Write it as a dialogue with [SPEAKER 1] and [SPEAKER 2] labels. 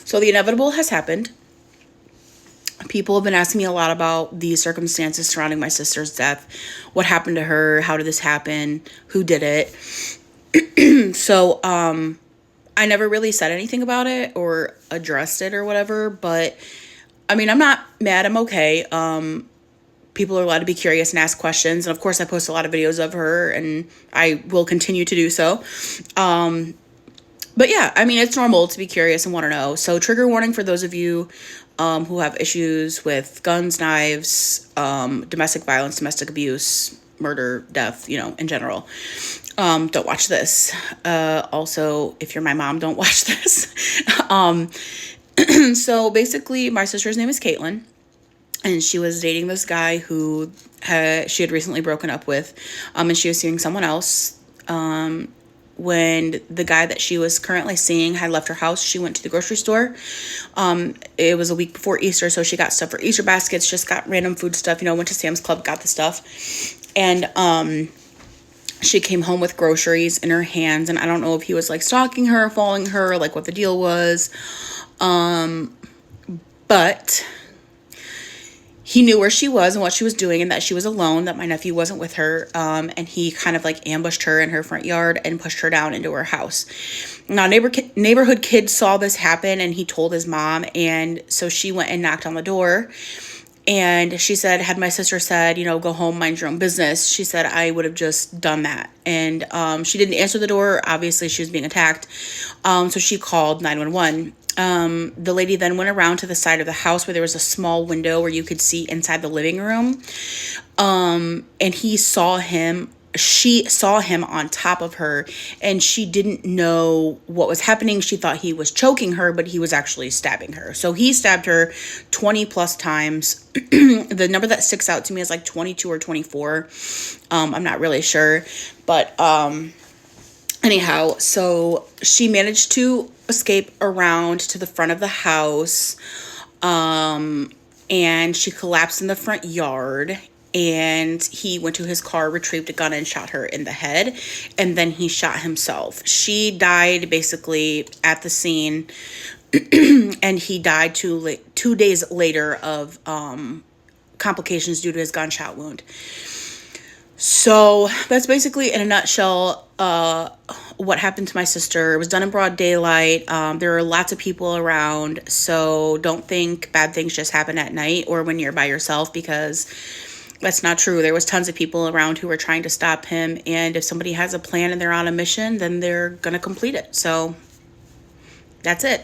[SPEAKER 1] So the inevitable has happened. People have been asking me a lot about the circumstances surrounding my sister's death. What happened to her? How did this happen? Who did it? So, I never really said anything about it or addressed it or whatever, but I mean, I'm not mad. I'm okay. People are allowed to be curious and ask questions. And of course, I post a lot of videos of her and I will continue to do so. But yeah, I mean, it's normal to be curious and want to know. So, trigger warning for those of you who have issues with guns, knives, domestic violence, domestic abuse, murder, death, in general. Don't watch this. Also, if you're my mom, don't watch this. So basically, my sister's name is Caitlin, and she was dating this guy who she had recently broken up with, and she was seeing someone else. When the guy that she was currently seeing had left her house, she went to the grocery store. It was a week before Easter, so she got stuff for Easter baskets, just got random food stuff, went to Sam's Club, got the stuff. And she came home with groceries in her hands, and I don't know if he was like stalking her, following her, like what the deal was. But he knew where she was and what she was doing and that she was alone, that my nephew wasn't with her. And he kind of like ambushed her in her front yard and pushed her down into her house. Now, neighborhood kid saw this happen and he told his mom. And so she went and knocked on the door. And she said, had my sister said, go home, mind your own business, she said, I would have just done that. And she didn't answer the door. Obviously, she was being attacked. So she called 911. The lady then went around to the side of the house where there was a small window where you could see inside the living room. And she saw him on top of her, and she didn't know what was happening. She thought he was choking her, but he was actually stabbing her. So he stabbed her 20 plus times. The number that sticks out to me is like 22 or 24. I'm not really sure, but anyhow, so she managed to escape around to the front of the house, and she collapsed in the front yard, and he went to his car, retrieved a gun, and shot her in the head, and then he shot himself. She died basically at the scene, and he died 2 days later of complications due to his gunshot wound. So that's basically, in a nutshell, what happened to my sister. It was done in broad daylight. There are lots of people around, so don't think bad things just happen at night or when you're by yourself, because that's not true. There was tons of people around who were trying to stop him, and if somebody has a plan and they're on a mission, then they're going to complete it. So that's it.